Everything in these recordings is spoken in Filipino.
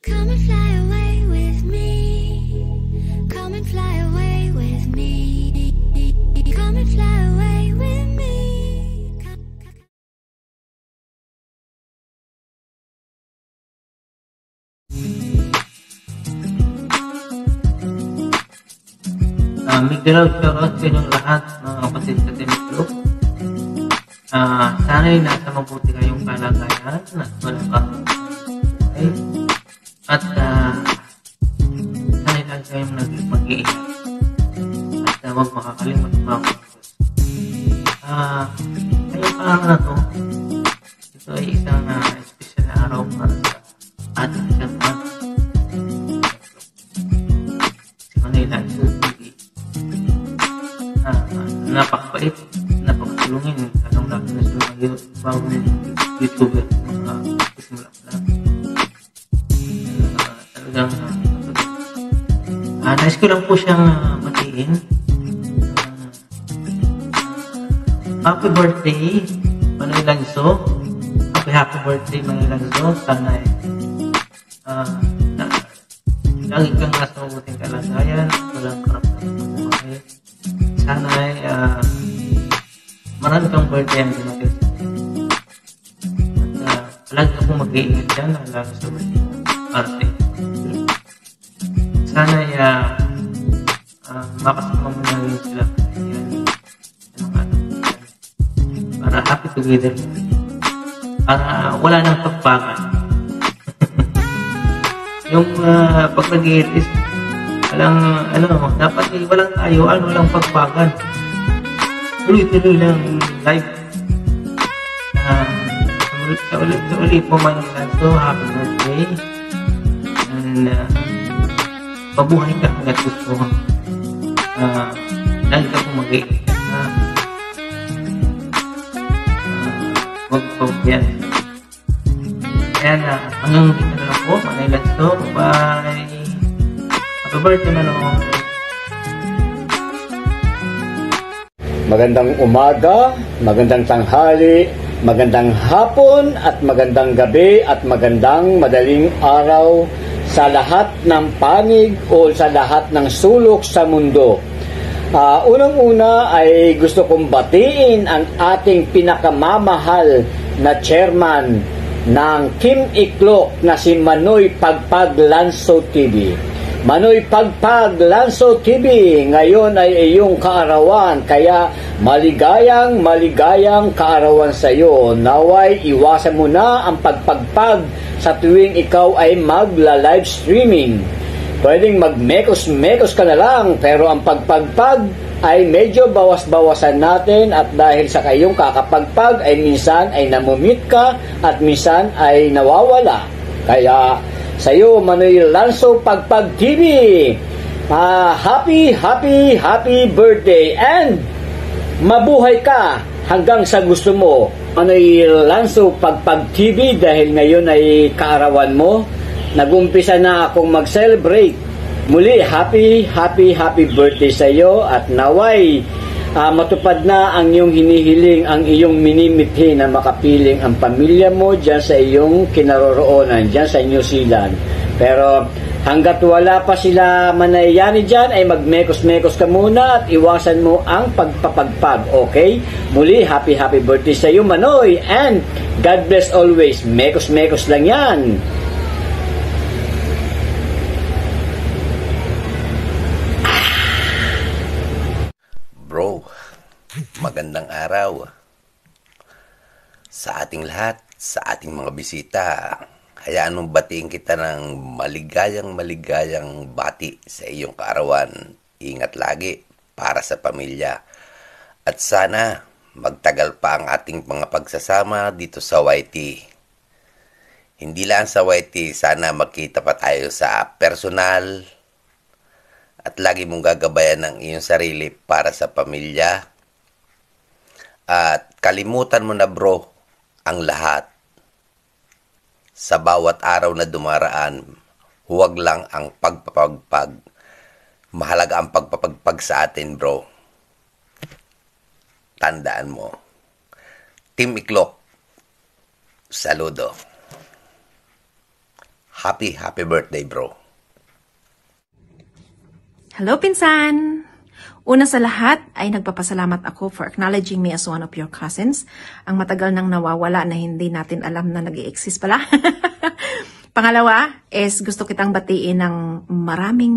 Come and fly away with me. Come and fly away with me. Come and fly away with me. Migdalaw shoutout sa inyong lahat, mga kapatid sa Tinitlo. Sana'y nasa mabuti kayong kalagayan at walang kakakay. At sana'y lang kayong mag-iingat. At huwag makakalimot mga kapatid. Ngayong araw na to, ito ay isang special na araw para sa ating sermon. Si Manila TV. Napakabait, napakatulungin. Anong natin na sila bagong YouTuber, mga simula pa lang. Talagang nais ko lang po siyang matiin. Happy birthday, Manoy Lanzo. Happy birthday, Manoy Lanzo. Sana lagi kang nasa mabuting kalagayan, walang karapatan. Sana ay marami kang birthday ang dumating. At palagi ka po mag-iingat dyan, lalo sa birthday. Sana ay makasama mo na rin sila. Para happy together. Para wala nang pagpagan. Yung pag nag-i-release, dapat walang tayo, walang pagpagan. Tuloy-tuloy lang live. Sa ulit po man so happy birthday. And pabuhay ka hanggat gusto mo. Lagi ka po mag-iingat. Huwag po yan. Kaya hanggang dito na lang po. Manila to. Bye. Happy birthday, Manong. Magandang umaga, magandang tanghali, magandang hapon at magandang gabi at magandang madaling araw sa lahat ng panig o sa lahat ng sulok sa mundo. Unang-una ay gusto kong batiin ang ating pinakamamahal na chairman ng Team Iklok na si Manoy Pagpag Lanzo TV. Manoy Pagpag Lanzo TV, ngayon ay iyong kaarawan, kaya maligayang kaarawan sa iyo. Naway iwasan mo na ang pagpagpag sa tuwing ikaw ay magla-live streaming. Pwedeng mag-mekos ka na lang, pero ang pagpagpag ay medyo bawas-bawasan natin, at dahil sa kayong kakapagpag ay minsan ay namumit ka at minsan ay nawawala. Kaya sa iyo, Manoy Lanzo Pagpag TV, happy birthday and mabuhay ka hanggang sa gusto mo. Manoy Lanzo Pagpag TV, dahil ngayon ay kaarawan mo, nagumpisa na akong mag-celebrate. Muli, happy birthday sa iyo, at naway matupad na ang iyong hinihiling, ang iyong minimithi na makapiling ang pamilya mo dyan sa iyong kinaroroonan, dyan sa New Zealand. Pero hanggat wala pa sila manayani dyan, ay magmekos-mekos ka muna at iwasan mo ang pagpapagpag, okay? Muli, happy birthday sa iyo, Manoy, and God bless always. Mekos-mekos lang yan. Bro, magandang araw sa ating lahat, sa ating mga bisita. Hayaan mong batiin kita ng maligayang bati sa iyong kaarawan. Ingat lagi para sa pamilya. At sana magtagal pa ang ating mga pagsasama dito sa YT. Hindi lang sa YT, sana magkita pa tayo sa personal. At lagi mong gagabayan ng iyong sarili para sa pamilya. At kalimutan mo na bro ang lahat. Sa bawat araw na dumaraan, huwag lang ang pagpapagpag. Mahalaga ang pagpapagpag sa atin bro. Tandaan mo. Team Iklok, saludo. Happy birthday, bro. Hello, pinsan! Una sa lahat ay nagpapasalamat ako for acknowledging me as one of your cousins. Ang matagal nang nawawala na hindi natin alam na nag-i-exist pala. Pangalawa is gusto kitang batiin ng maraming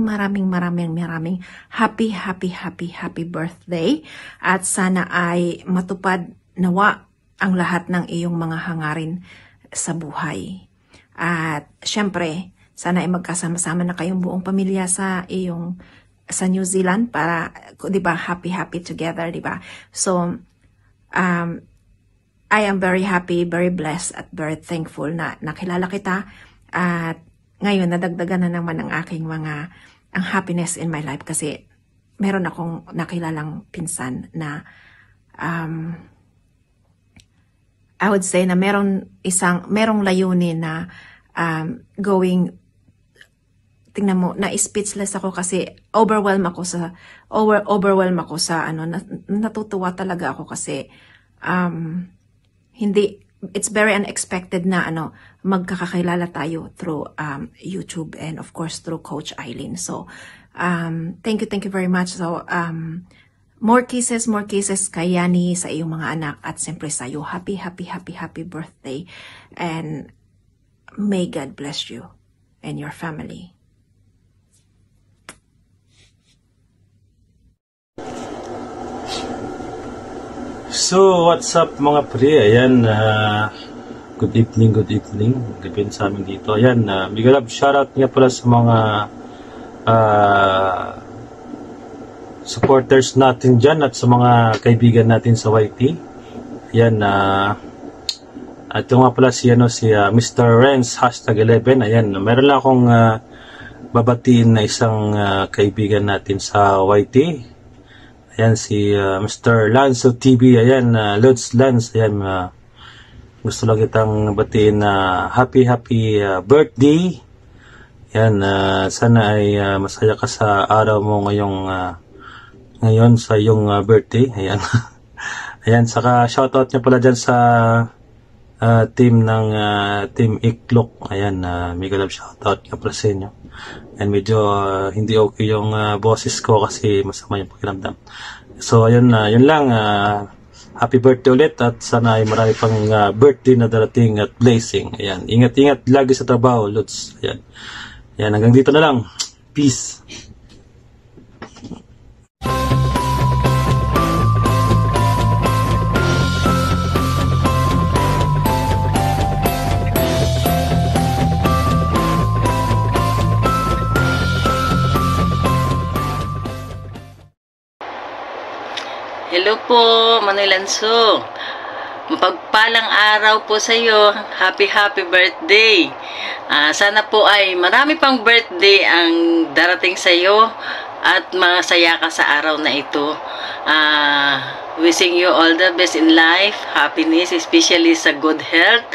happy birthday. At sana ay matupad nawa ang lahat ng iyong mga hangarin sa buhay. At syempre, sana ay magkasama-sama na kayong buong pamilya sa New Zealand para, 'di ba, happy together, 'di ba? So I am very happy, very blessed at very thankful na nakilala kita at ngayon nadagdagan na naman ang aking ang happiness in my life kasi meron akong nakilalang pinsan na I would say na merong layunin na tingnan mo, na-speechless ako kasi overwhelm ako sa natutuwa talaga ako kasi it's very unexpected na magkakakilala tayo through YouTube and of course through Coach Eileen. So thank you very much. So more kisses kay Yani, sa iyong mga anak at siyempre sa iyo. Happy birthday and may God bless you and your family. So, what's up mga pre? Ayan, good evening. Gabin sa amin dito. Ayan, big love shoutout nga pala sa mga supporters natin dyan at sa mga kaibigan natin sa YT. Ayan, at yung nga pala si Mr. Renz #11. Ayan, meron lang akong babatiin na isang kaibigan natin sa YT. Ayan, si Mr. Lanzo TV. Ayan, Lods Lance. Ayan, gusto lang kitang batiin na happy birthday. Ayan, sana ay masaya ka sa araw mo ngayon sa iyong birthday. Ayan. Ayan, saka shoutout niya pala dyan sa team ng Team Iklok. Ayan, mega love shoutout niya pala sa inyo. And medyo hindi okay yung boses ko kasi masama yung pakiramdam. So ayun, yun lang. Happy birthday ulit at sana ay marami pang birthday na darating at blessing. Ayan, ingat lagi sa trabaho, Lods. Ayan. Ayan, hanggang dito na lang. Peace. Hello po, Manoy Lanso. Mapagpalang araw po sa iyo. Happy birthday. Sana po ay marami pang birthday ang darating sa iyo at masaya ka sa araw na ito. Wishing you all the best in life, happiness, especially sa good health.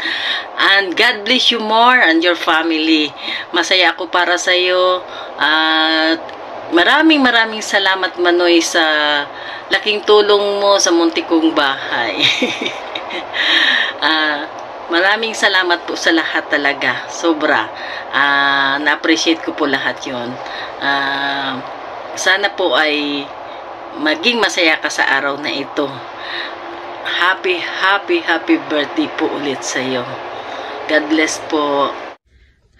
And God bless you more and your family. Masaya ako para sa iyo. Maraming salamat, Manoy, sa laking tulong mo sa muntik kong bahay. Maraming salamat po sa lahat talaga. Sobra. Na-appreciate ko po lahat yun. Sana po ay maging masaya ka sa araw na ito. Happy birthday po ulit sa iyo. God bless po.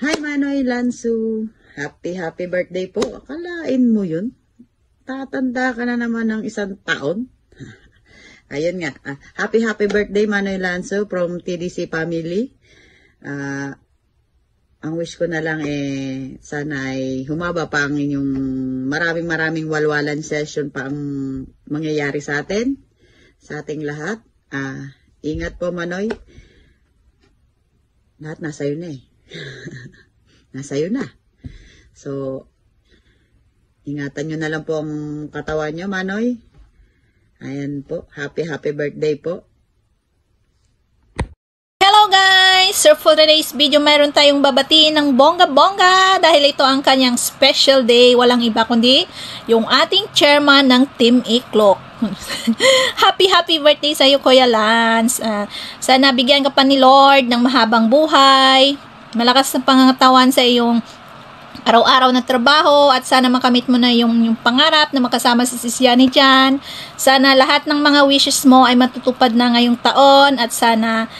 Hi, Manoy Lansu. Happy birthday po. Akalain mo yun? Tatanda ka na naman ng 1 taon. Ayun nga. Happy birthday, Manoy Lanso from TDC family. Ang wish ko na lang sana ay humaba pa ang inyong maraming walwalan session pa ang mangyayari sa atin, sa ating lahat. Ingat po, Manoy. Lahat nasa iyo na nasa iyo na. So, ingatan nyo na lang po ang katawan nyo, Manoy. Ayan po. Happy birthday po. Hello guys! So for today's video, meron tayong babatiin ng bongga-bongga dahil ito ang kanyang special day. Walang iba kundi yung ating chairman ng Team Iklok. Happy birthday sa iyo, Kuya Lance. Sana bigyan ka pa ni Lord ng mahabang buhay, malakas na pangangatawan sa iyong araw-araw na trabaho at sana makamit mo na yung pangarap na makasama si Sis Yani dyan. Sana lahat ng mga wishes mo ay matutupad na ngayong taon at sana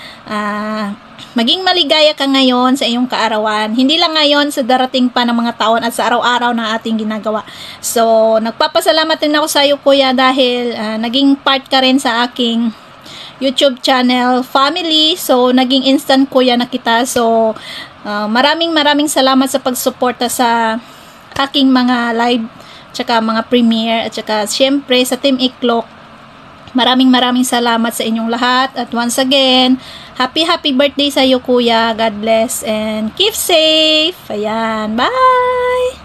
maging maligaya ka ngayon sa iyong kaarawan. Hindi lang ngayon, sa darating pa ng mga taon at sa araw-araw na ating ginagawa. So, nagpapasalamat din ako sa iyo, Kuya, dahil naging part ka rin sa aking YouTube channel family. So, naging instant Kuya na kita. So, maraming salamat sa pagsuporta sa aking mga live, tsaka mga premiere, at tsaka syempre sa Team Iklok. Maraming salamat sa inyong lahat. At once again, happy birthday sa iyo, Kuya. God bless and keep safe. Ayan, bye!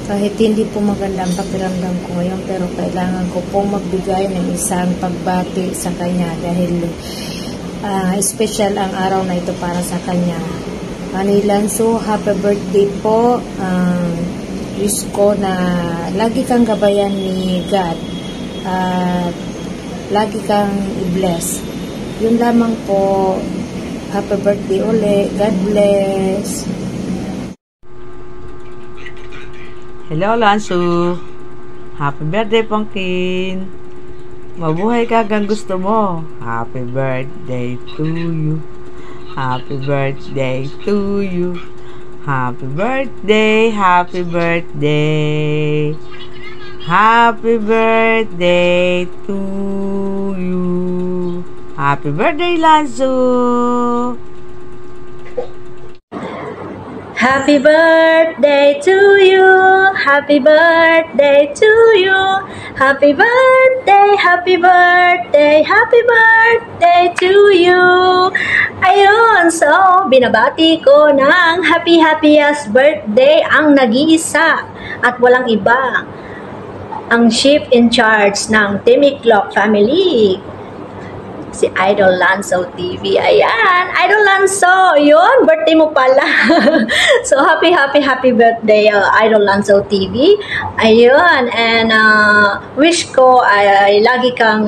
Kahit hindi po magandang pakiramdam ko ngayon, pero kailangan ko pong magbigay ng isang pagbati sa kanya dahil special ang araw na ito para sa kanya. Manay Lanzo, happy birthday po. Wish ko na lagi kang gabayan ni God at lagi kang i-bless. Yun lamang po. Happy birthday uli. God bless. Hello, Lanzo. Happy birthday, Pangkin. Mabuhay ka hanggang gusto mo. Happy birthday to you. Happy birthday to you. Happy birthday, happy birthday. Happy birthday to you. Happy birthday, Lanzo. Happy birthday to you. Happy birthday to you. Happy birthday, happy birthday, happy birthday to you. Ayun, so binabati ko ng happiest birthday ang nag-iisa at walang iba, ang chief in charge ng Team Iklok family, si Idol Lanzo TV. Ayan, Idol Lanzo, yun, birthday mo pala. So, happy birthday, Idol Lanzo TV. Ayun, and wish ko ay lagi kang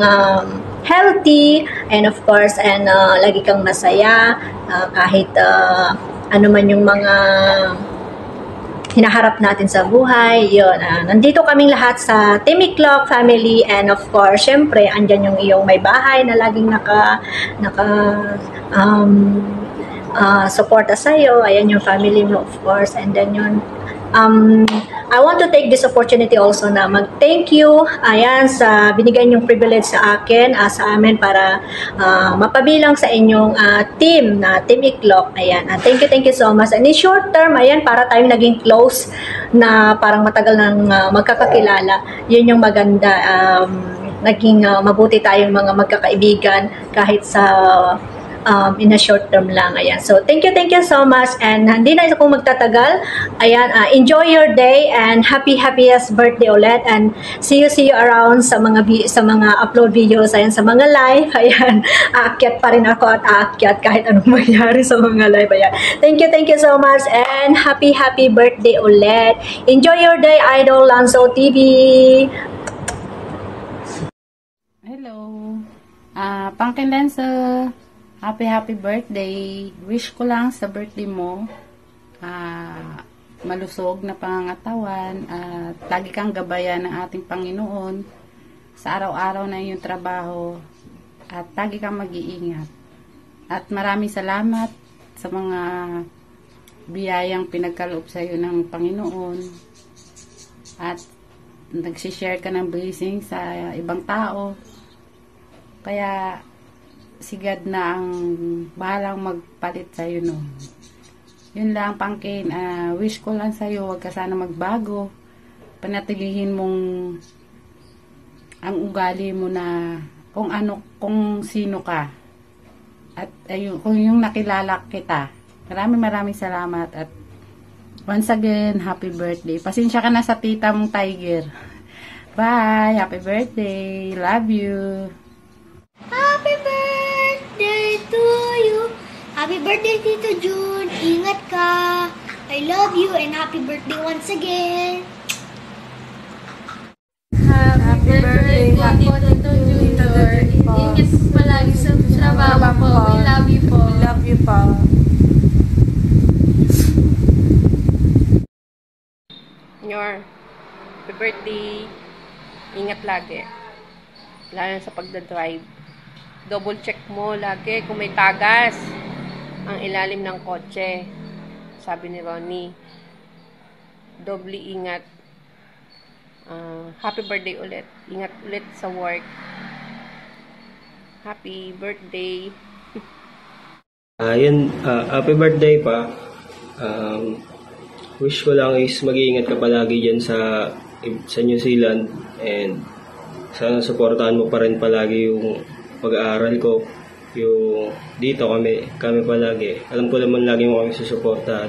healthy, and of course, and lagi kang masaya, kahit ano man yung mga hinaharap natin sa buhay. Yun, nandito kaming lahat sa Team Iklok family, and of course, syempre, andyan yung iyong may bahay na laging suporta sa'yo. Ayan yung family mo, of course, and then yun. I want to take this opportunity also na mag-thank you, ayan, sa binigay niyong privilege sa akin, sa amin, para mapabilang sa inyong team na Team Iklok. Ayan, thank you so much. And in short term, ayan, para tayong naging close na parang matagal nang magkakakilala. Yun yung maganda. Naging mabuti tayong mga magkakaibigan kahit sa in a short term lang. Ayan. So, thank you so much, and hindi na ako magtatagal. Ayan, enjoy your day, and happiest birthday ulit, and see you around sa mga upload videos, ayan, sa mga live. Ayan, aakyat pa rin ako at aakyat kahit anong mangyari sa mga live. Ayan. Thank you so much, and happy birthday ulit. Enjoy your day, Idol Lanzo TV. Hello. Pangkin Lanzo. Happy birthday. Wish ko lang sa birthday mo, malusog na pangangatawan at lagi kang gabayan ng ating Panginoon sa araw-araw na iyong trabaho, at lagi kang mag-iingat. At maraming salamat sa mga biyayang pinagkaloob sa iyo ng Panginoon, at nagsishare ka ng blessing sa ibang tao. Kaya si God na ang bahalang magpalit sa iyo, no. Yun lang, Pangkin. Wish ko lang sa iyo, wag ka sana magbago. Panatilihin mong ang ugali mo na kung sino ka. At ayun, kung yung nakilala kita. Maraming salamat, at once again, happy birthday. Pasensya ka na sa tita mong Tiger. Bye. Happy birthday. Love you. Happy birthday to you. Happy birthday, Tito June. Ingat ka. I love you, and happy birthday once again. Happy birthday po, Tito Junior. Ingat palagi sa trabaho po. We love you po. We love you po. Junior. Happy birthday. Ingat lagi. Lalo sa pagdadrive. Double check mo lagi kung may tagas ang ilalim ng kotse. Sabi ni Ronnie. Doble ingat. Happy birthday ulit. Ingat ulit sa work. Happy birthday. Happy birthday pa. Wish ko lang is mag-iingat ka palagi dyan sa New Zealand, and sana supportahan mo pa rin palagi yung pag-aaral ko. Yung dito kami palagi. Alam ko naman lagi mo kami susuportahan.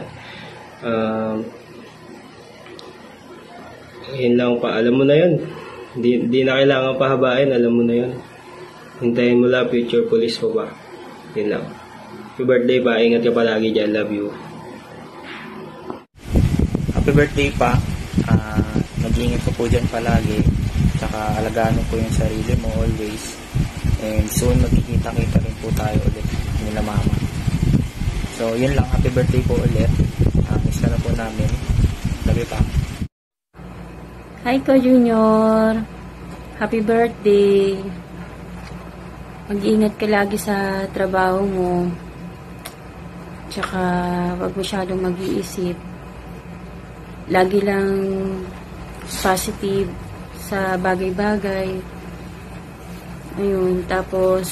Yun lang pa. Alam mo na yun. Hindi na kailangan pahabain. Alam mo na yun. Hintayin mo lang. Future police mo ba? Yun lang. Happy birthday pa. Ingat ka palagi dyan. Love you. Happy birthday pa. Mag-iingat ka po dyan palagi. Tsaka alagaan mo po yung sarili mo always. And soon magkikita-kita rin po tayo ulit nila mama. So yun lang. Happy birthday po ulit. Miss ka na po namin. Love you pa. Hi ko Junior. Happy birthday. Mag-iingat ka lagi sa trabaho mo. Tsaka wag masyadong mag-iisip. Lagi lang positive sa bagay-bagay. Ayun, tapos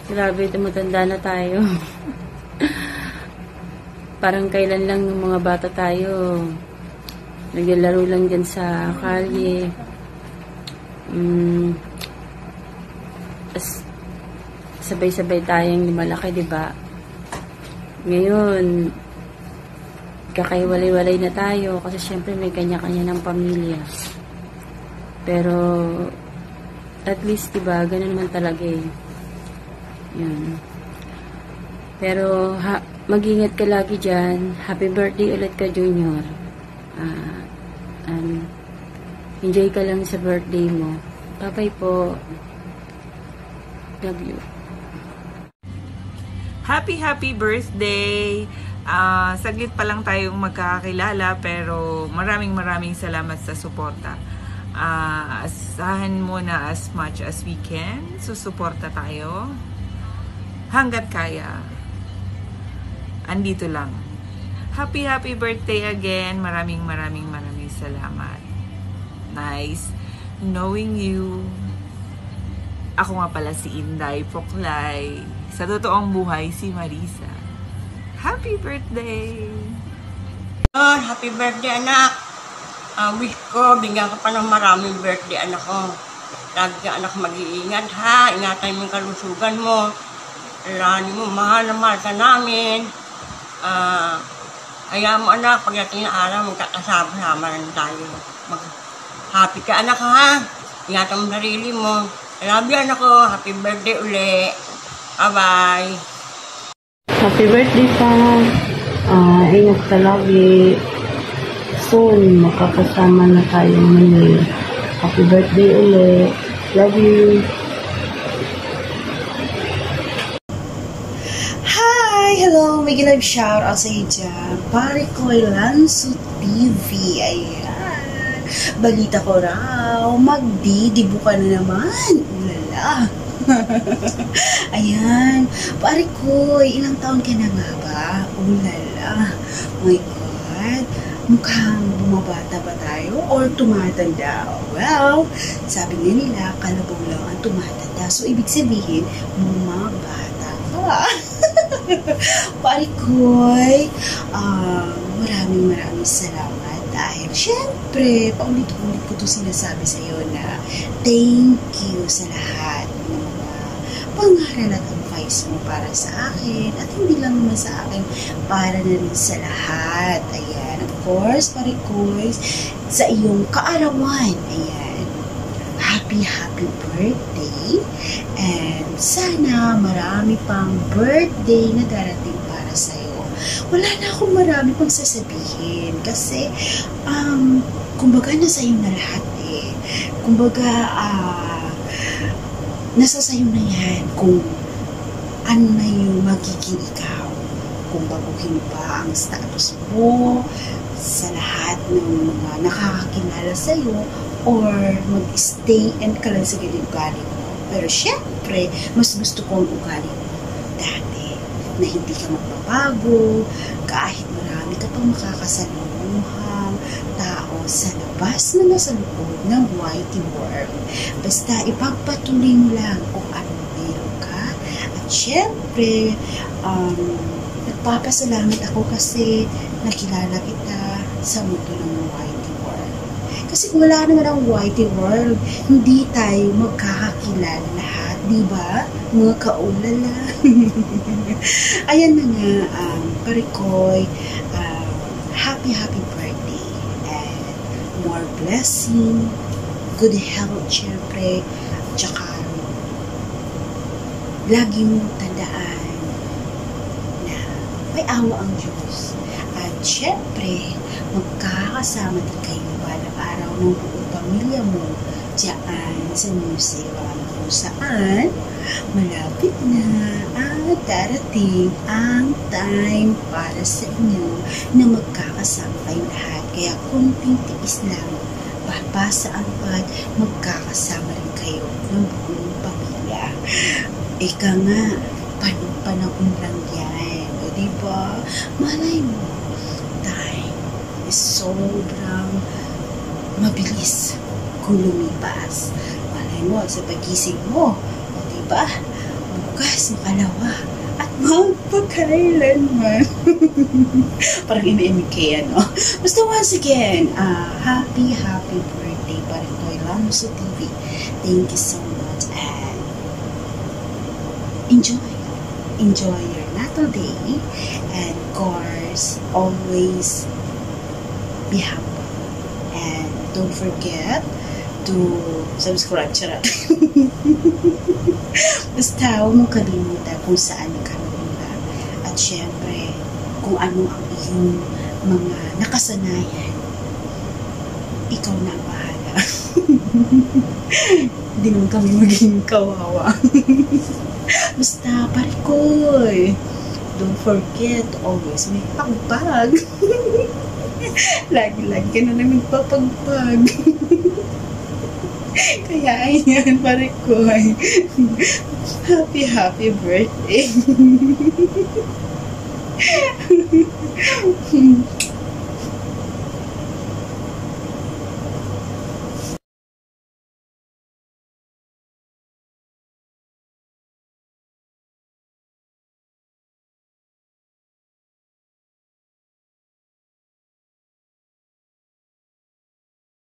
grabe, tumatanda na tayo. Parang kailan lang ng mga bata tayo, naglalaro lang dyan sa kalye. Sabay-sabay tayong lumalaki, diba? Ngayon, kakaiwalay-walay na tayo kasi syempre may kanya-kanya ng pamilya. Pero, at least, diba, ganun naman talaga eh. Yan. Pero, mag-ingat ka lagi dyan. Happy birthday ulit ka, Junior. Enjoy ka lang sa birthday mo. Bye-bye po. Love you. Happy birthday! Saglit pa lang tayong magkakakilala, pero maraming salamat sa suporta. Asahan mo na as much as we can. Susuporta tayo. Hanggat kaya. Andito lang. Happy birthday again. Maraming salamat. Nice knowing you. Ako nga pala si Inday Poklay. Sa totoong buhay, si Marisa. Happy birthday! Happy birthday, anak. Wish ko, bigyan ka pa ng maraming birthday, anak ko. Lagi ka, anak, mag-iingat, ha? Ingatan mo yung kalusugan mo. Lani mo, mahal ka namin. Kaya mo, anak, pagdating na araw, magkakasama-sama rin tayo. Happy ka, anak, ha? Ingatan mo sarili mo. I love you, anak ko. Happy birthday uli. Bye-bye. Happy birthday pa. Ingat ka lagi. Soon, makakasama na tayo muli. Happy birthday uli. Love you. Hello, may live shout out sa iyo dyan. Pare ko ay Lanso TV. Ayan. Balita ko raw, magdidibo ka na naman. Ulala. Ayan. Pare ko, ilang taon ka na nga ba? Ulala. My God. Mukhang bumabata ba tayo or tumatanda? Well, sabi nga nila, kalabaw lang ang tumatanda. So, ibig sabihin, bumabata ka. Pare ko'y maraming salamat dahil syempre paulit-ulit ko ito sinasabi sa iyo na thank you sa lahat ng mga pangaral at advice mo para sa akin at hindi lang naman sa akin, para na rin sa lahat. Ayan, of course, pare ko'y sa iyong kaarawan. Ayan, happy birthday. And sana marami pang birthday na darating para sa'yo. Wala na akong marami pang sasabihin kasi kumbaga nasa iyo na lahat eh. Kumbaga nasa sa'yo na yan kung ano na yung magiging ikaw. kung baguhin pa ang status mo sa lahat ng mga nakakakilala sa'yo or mag-stay and ka lang sa ganyan ugali mo. Pero syempre, mas gusto ko ang ugali mo dati na hindi ka magbabago kahit marami ka pang makakasalumuhang tao sa labas na nasa loob ng YT world. Basta ipagpatuloy mo lang kung ano meron ka. At syempre, nagpapasalamat ako kasi nakilala kita sa mundo ng YT world. Kasi kung wala naman ang YT world, hindi tayo magkakakilala lahat, di ba? Mga kaulala. Ayan na nga, Parikoy, happy birthday and more blessing, good health, syempre, tsaka lagi mong tandaan na may awa ang Diyos. At syempre, magkakasama din kayo balang araw ng buong pamilya mo dyan sa New Zealand kung saan malapit na at darating ang time para sa inyo na magkakasama kayo lahat. Kaya kunting tiis lang, papasaan pa't magkakasama rin kayo ng buong pamilya. Ika nga, panahon lang yan. O diba? Malay mo, time is sobrang mabilis kung lumipas. Malay mo, sa pagising mo, o diba? Bukas, makalawa, at magpakailanman. Parang ina-imig kaya, no? Basta once again, happy birthday, Parikoy Lanzo TV. Thank you so much, and enjoy your natal day, and of course, always be happy, and don't forget to subscribe. Charot. Basta huwag mong kalimutan kung saan ka nagmula, at syempre kung ano ang iyong mga nakasanayan, ikaw na ang bahala. Hindi naman kami maging kawawa. Basta, Parikoy, don't forget to always may pagpag. Lagi-lagi ka na lang nagpapagpag. Kaya ayan, Parikoy. Happy birthday.